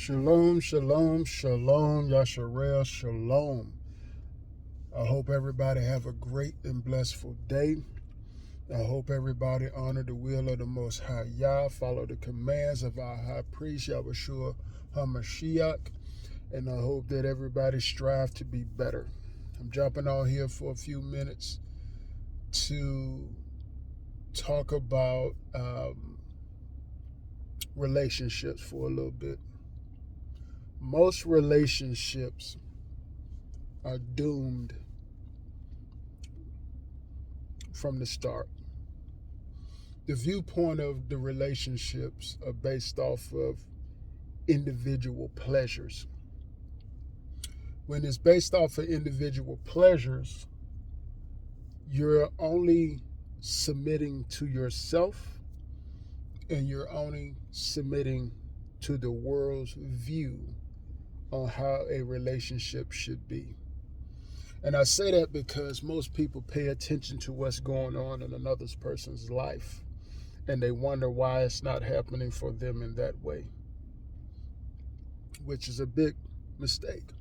Shalom, shalom, shalom, Yasharel, shalom. I hope everybody have a great and blessful day. I hope everybody honor the will of the Most High Yah, follow the commands of our High Priest, Yahushua HaMashiach, and I hope that everybody strive to be better. I'm jumping on here for a few minutes to talk about relationships for a little bit. Most relationships are doomed from the start. The viewpoint of the relationships are based off of individual pleasures. When it's based off of individual pleasures, you're only submitting to yourself and you're only submitting to the world's view on how a relationship should be. And I say that because most people pay attention to what's going on in another person's life, and they wonder why it's not happening for them in that way, which is a big mistake.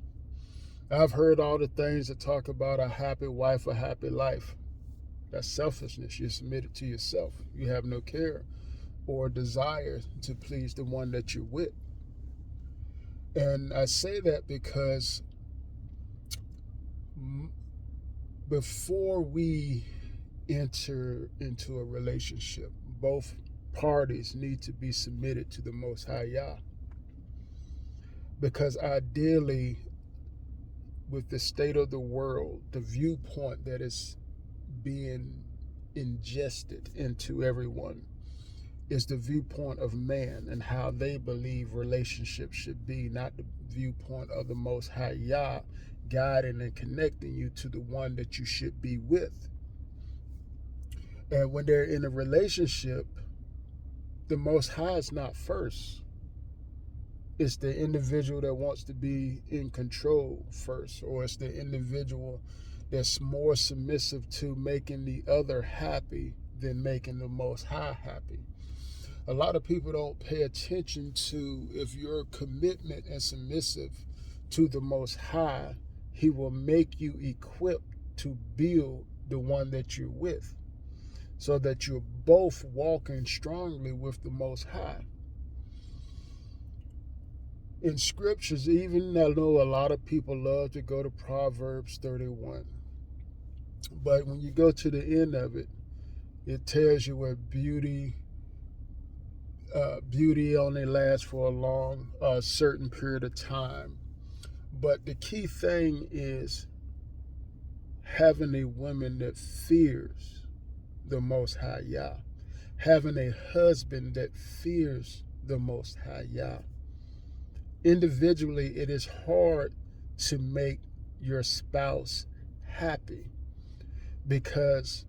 I've heard all the things that talk about a happy wife, a happy life. That's selfishness. You're submitted to yourself. You have no care or desire to please the one that you're with. And I say that because before we enter into a relationship, both parties need to be submitted to the Most High Yah. Because ideally, with the state of the world, the viewpoint that is being ingested into everyone is the viewpoint of man and how they believe relationships should be, not the viewpoint of the Most High Yah guiding and connecting you to the one that you should be with. And when they're in a relationship, the Most High is not first. It's the individual that wants to be in control first, or it's the individual that's more submissive to making the other happy than making the Most High happy. A lot of people don't pay attention to if your commitment and submissive to the Most High, He will make you equipped to build the one that you're with, so that you're both walking strongly with the Most High. In scriptures, even I know a lot of people love to go to Proverbs 31, but when you go to the end of it, it tells you where beauty only lasts for a certain period of time. But the key thing is having a woman that fears the Most High Yah, having a husband that fears the Most High Yah. Individually, it is hard to make your spouse happy because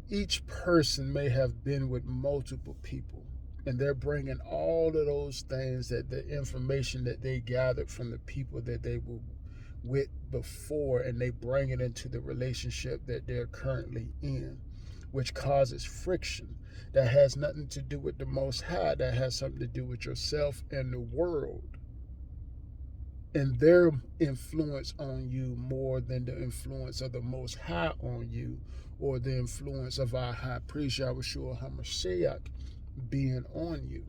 each person may have been with multiple people, and they're bringing all of those things, that the information that they gathered from the people that they were with before, and they bring it into the relationship that they're currently in, which causes friction that has nothing to do with the Most High, that has something to do with yourself and the world and their influence on you more than the influence of the Most High on you, or the influence of our High Priest, Yahushua HaMashiach, being on you.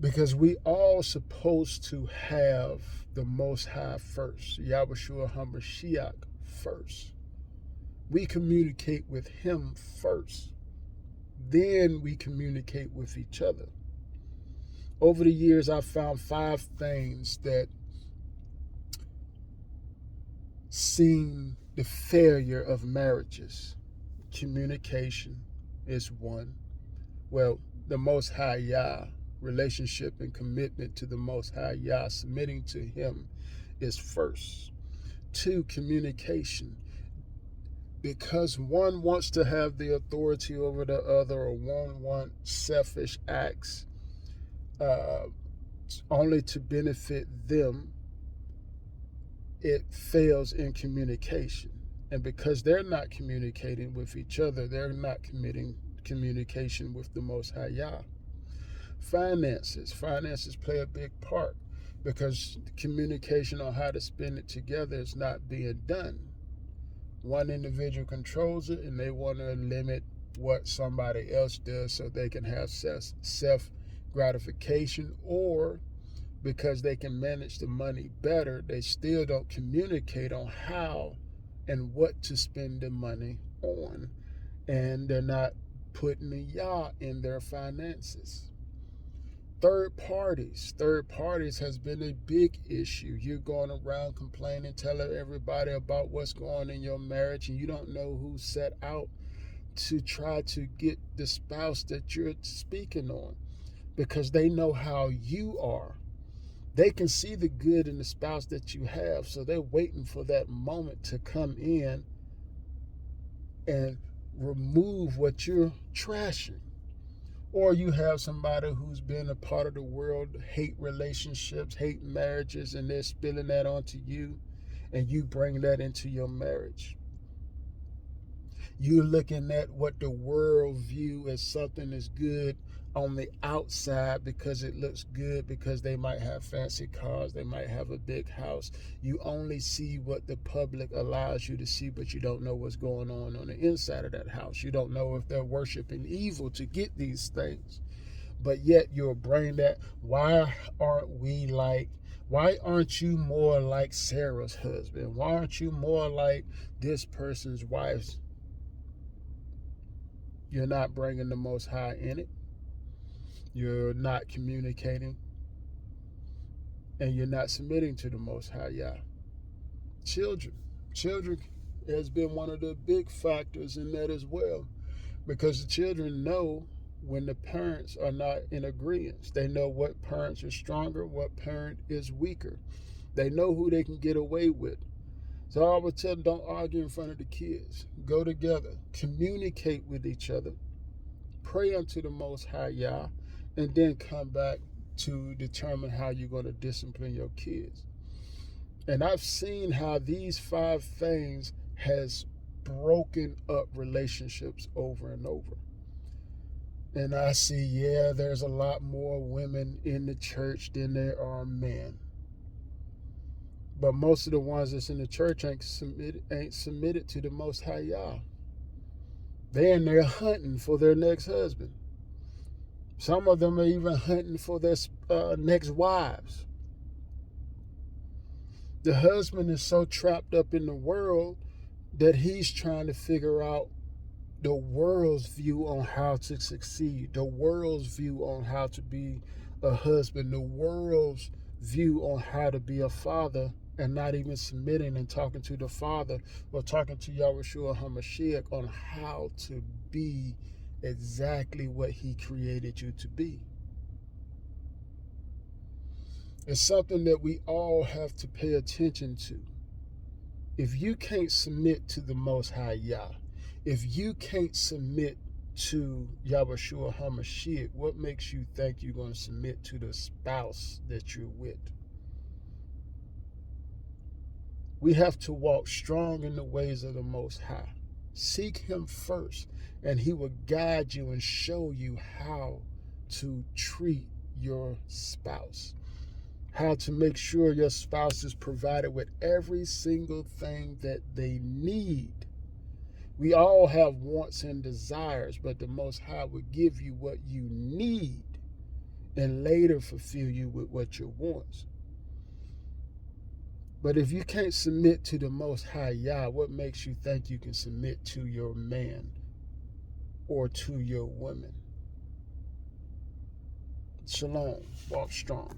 Because we all supposed to have the Most High first, Yahushua HaMashiach first. We communicate with Him first. Then we communicate with each other. Over the years, I've found 5 things that seem the failure of marriages. Communication is one. Well, the Most High Yah, relationship and commitment to the Most High Yah, submitting to Him is first. 2, communication. Because one wants to have the authority over the other, or one wants selfish acts only to benefit them, it fails in communication. And because they're not communicating with each other, they're not committing communication with the Most High Yah. Finances. Finances play a big part because communication on how to spend it together is not being done. One individual controls it and they want to limit what somebody else does so they can have self gratification, or because they can manage the money better, they still don't communicate on how and what to spend the money on, and they're not putting the yah in their finances. Third parties has been a big issue. You're going around complaining, telling everybody about what's going on in your marriage, and you don't know who set out to try to get the spouse that you're speaking on, because they know how you are. They can see the good in the spouse that you have, so they're waiting for that moment to come in and remove what you're trashing. Or you have somebody who's been a part of the world, hate relationships, hate marriages, and they're spilling that onto you, and you bring that into your marriage. You're looking at what the world view as something is good on the outside because it looks good, because they might have fancy cars, they might have a big house. You only see what the public allows you to see, but you don't know what's going on the inside of that house. You don't know if they're worshiping evil to get these things. But yet you'll bring that, why aren't you more like Sarah's husband? Why aren't you more like this person's wife? You're not bringing the Most High in it. You're not communicating. And you're not submitting to the Most High Yah. Children has been one of the big factors in that as well. Because the children know when the parents are not in agreement. They know what parents are stronger, what parent is weaker. They know who they can get away with. So I would tell them, don't argue in front of the kids. Go together. Communicate with each other. Pray unto the Most High Yah. And then come back to determine how you're going to discipline your kids. And I've seen how these 5 things has broken up relationships over and over. And I see, there's a lot more women in the church than there are men. But most of the ones that's in the church ain't submitted to the Most High Yah. They're in there hunting for their next husband. Some of them are even hunting for their next wives. The husband is so trapped up in the world that he's trying to figure out the world's view on how to succeed, the world's view on how to be a husband, the world's view on how to be a father, and not even submitting and talking to the Father or talking to Yahushua HaMashiach on how to be exactly what he created you to be. It's something that we all have to pay attention to. If you can't submit to the Most High Yah, if you can't submit to Yahushua HaMashiach, what makes you think you're going to submit to the spouse that you're with? We have to walk strong in the ways of the Most High. Seek him first, and he will guide you and show you how to treat your spouse, how to make sure your spouse is provided with every single thing that they need. We all have wants and desires, but the Most High will give you what you need and later fulfill you with what your wants. But if you can't submit to the Most High Yah, what makes you think you can submit to your man or to your woman? Shalom. Walk strong.